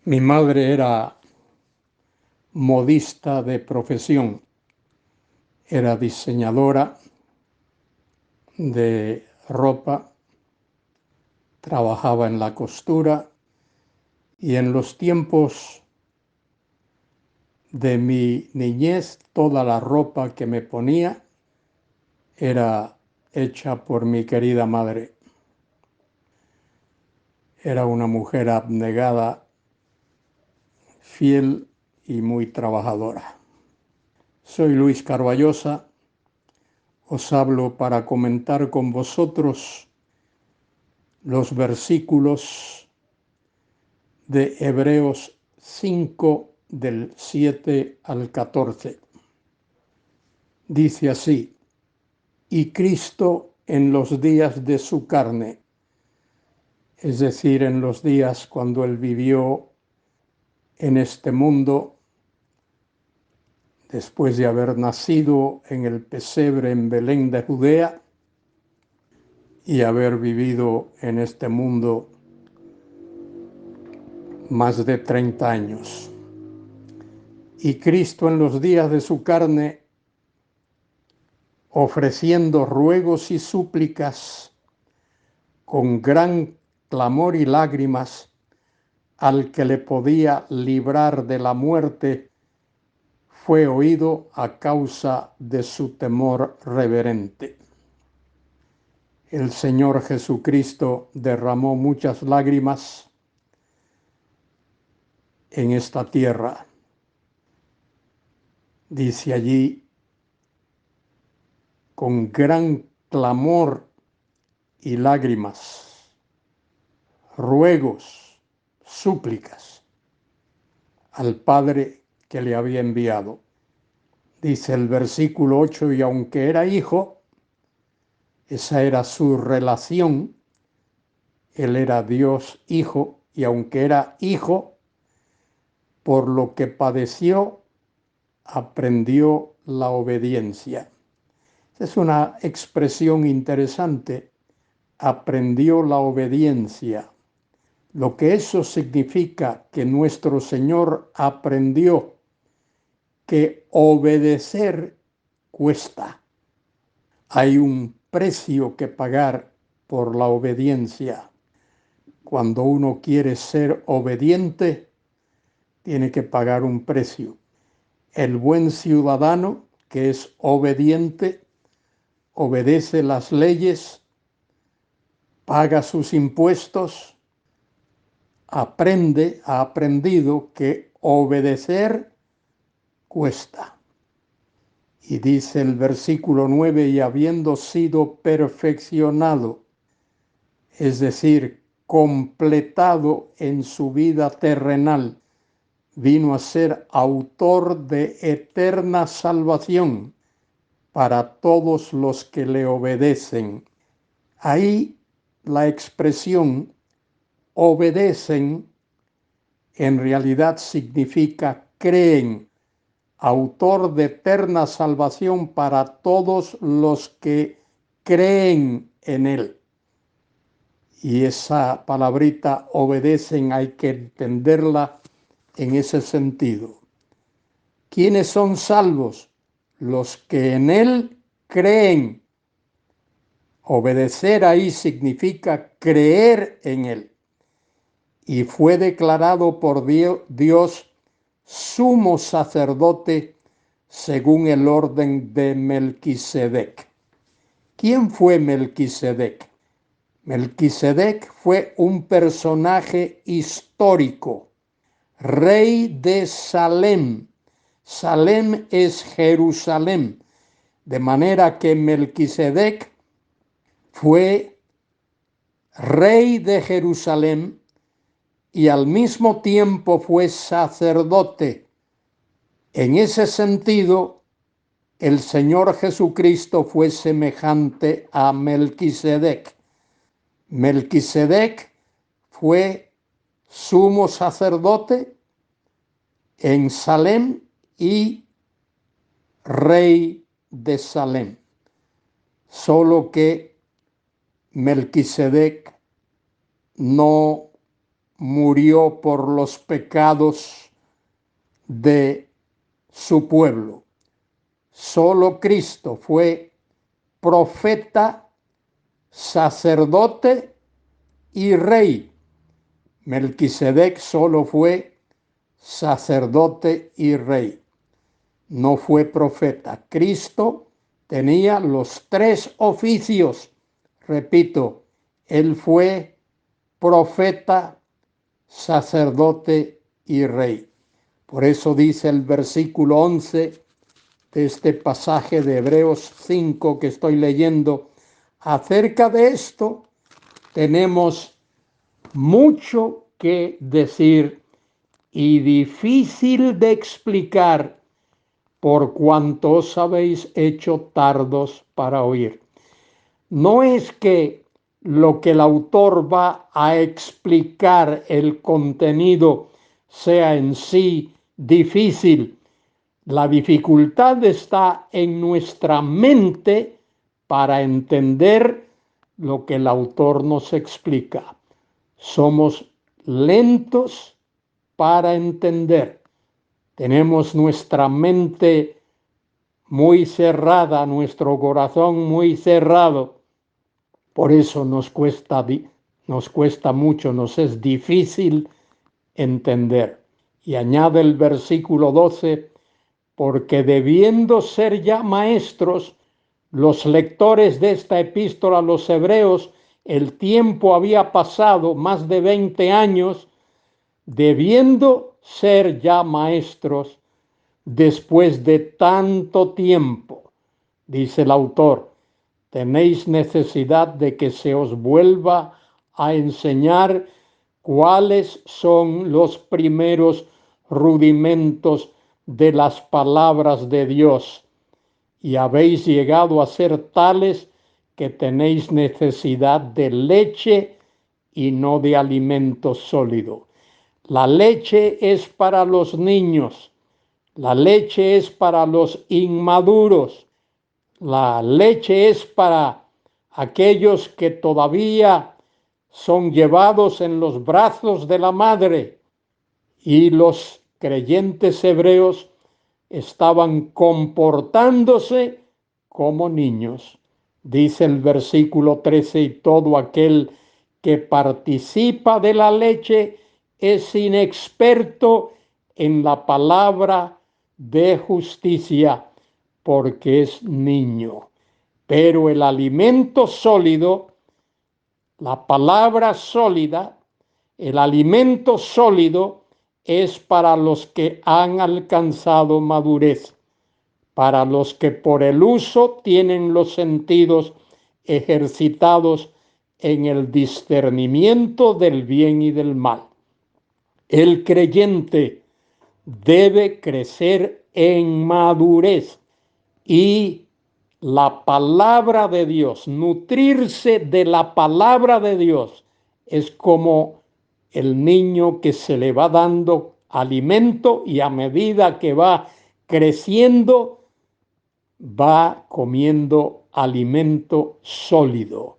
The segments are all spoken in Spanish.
Mi madre era modista de profesión, era diseñadora de ropa, trabajaba en la costura y en los tiempos de mi niñez toda la ropa que me ponía era hecha por mi querida madre. Era una mujer abnegada, fiel y muy trabajadora. Soy Luis Carballosa, os hablo para comentar con vosotros los versículos de Hebreos 5 del 7 al 14. Dice así: y Cristo en los días de su carne, es decir, en los días cuando él vivió en este mundo, después de haber nacido en el pesebre en Belén de Judea y haber vivido en este mundo más de 30 años. Y Cristo en los días de su carne, ofreciendo ruegos y súplicas con gran clamor y lágrimas al que le podía librar de la muerte, fue oído a causa de su temor reverente. El Señor Jesucristo derramó muchas lágrimas en esta tierra. Dice allí, con gran clamor y lágrimas, ruegos, súplicas al Padre que le había enviado. Dice el versículo 8, y aunque era hijo, esa era su relación, él era Dios hijo, y aunque era hijo, por lo que padeció, aprendió la obediencia. Es una expresión interesante, aprendió la obediencia. Lo que eso significa que nuestro Señor aprendió que obedecer cuesta. Hay un precio que pagar por la obediencia. Cuando uno quiere ser obediente, tiene que pagar un precio. El buen ciudadano, que es obediente, obedece las leyes, paga sus impuestos, ha aprendido que obedecer cuesta. Y dice el versículo 9, y habiendo sido perfeccionado, es decir, completado en su vida terrenal, vino a ser autor de eterna salvación para todos los que le obedecen. Ahí la expresión obedecen en realidad significa creen, autor de eterna salvación para todos los que creen en él. Y esa palabrita obedecen hay que entenderla en ese sentido. ¿Quiénes son salvos? Los que en él creen. Obedecer ahí significa creer en él. Y fue declarado por Dios sumo sacerdote según el orden de Melquisedec. ¿Quién fue Melquisedec? Melquisedec fue un personaje histórico, rey de Salem. Salem es Jerusalén, de manera que Melquisedec fue rey de Jerusalén y al mismo tiempo fue sacerdote. En ese sentido, el Señor Jesucristo fue semejante a Melquisedec. Melquisedec fue sumo sacerdote en Salem y rey de Salem. Solo que Melquisedec no murió por los pecados de su pueblo. Solo Cristo fue profeta, sacerdote y rey. Melquisedec solo fue sacerdote y rey, no fue profeta. Cristo tenía los tres oficios. Repito, él fue profeta, sacerdote y rey. Por eso dice el versículo 11 de este pasaje de Hebreos 5 que estoy leyendo. Acerca de esto tenemos mucho que decir y difícil de explicar por cuanto os habéis hecho tardos para oír. No es que lo que el autor va a explicar, el contenido, sea en sí difícil. La dificultad está en nuestra mente para entender lo que el autor nos explica. Somos lentos para entender. Tenemos nuestra mente muy cerrada, nuestro corazón muy cerrado. Por eso nos cuesta mucho, nos es difícil entender. Y añade el versículo 12, porque debiendo ser ya maestros, los lectores de esta epístola a los hebreos, el tiempo había pasado, más de 20 años, debiendo ser ya maestros después de tanto tiempo, dice el autor, tenéis necesidad de que se os vuelva a enseñar cuáles son los primeros rudimentos de las palabras de Dios, y habéis llegado a ser tales que tenéis necesidad de leche y no de alimento sólido. La leche es para los niños, la leche es para los inmaduros, la leche es para aquellos que todavía son llevados en los brazos de la madre, y los creyentes hebreos estaban comportándose como niños. Dice el versículo 13, y todo aquel que participa de la leche es inexperto en la palabra de justicia, porque es niño. Pero el alimento sólido, la palabra sólida, el alimento sólido es para los que han alcanzado madurez, para los que por el uso tienen los sentidos ejercitados en el discernimiento del bien y del mal. El creyente debe crecer en madurez y la palabra de Dios, nutrirse de la palabra de Dios, es como el niño que se le va dando alimento y a medida que va creciendo, va comiendo alimento sólido.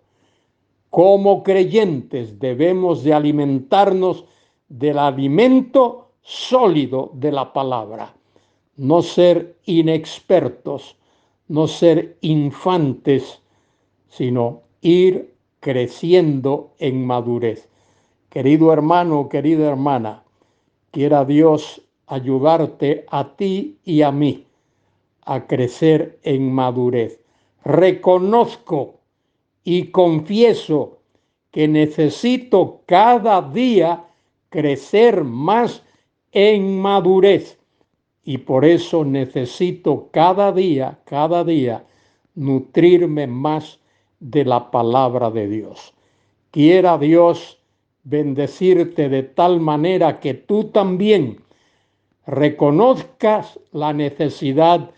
Como creyentes debemos de alimentarnos del alimento sólido de la palabra, no ser inexpertos, no ser infantes, sino ir creciendo en madurez. Querido hermano, querida hermana, quiera Dios ayudarte a ti y a mí a crecer en madurez. Reconozco y confieso que necesito cada día crecer más en madurez, y por eso necesito cada día, nutrirme más de la palabra de Dios. Quiera Dios bendecirte de tal manera que tú también reconozcas la necesidad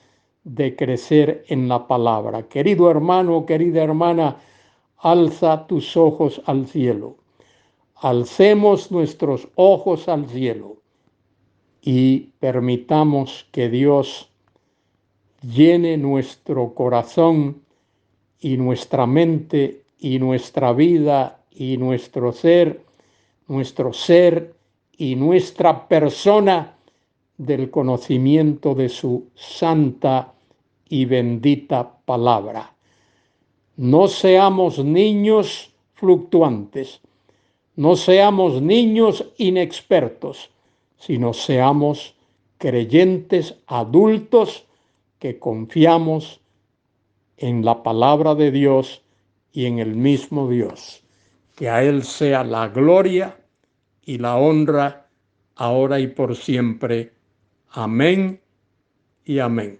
de crecer en la palabra. Querido hermano, querida hermana, alza tus ojos al cielo. Alcemos nuestros ojos al cielo y permitamos que Dios llene nuestro corazón y nuestra mente y nuestra vida y nuestro ser nuestro ser y nuestra persona del conocimiento de su santa y bendita palabra. No seamos niños fluctuantes, no seamos niños inexpertos, sino seamos creyentes adultos que confiamos en la palabra de Dios y en el mismo Dios. Que a Él sea la gloria y la honra, ahora y por siempre. Amén y amén.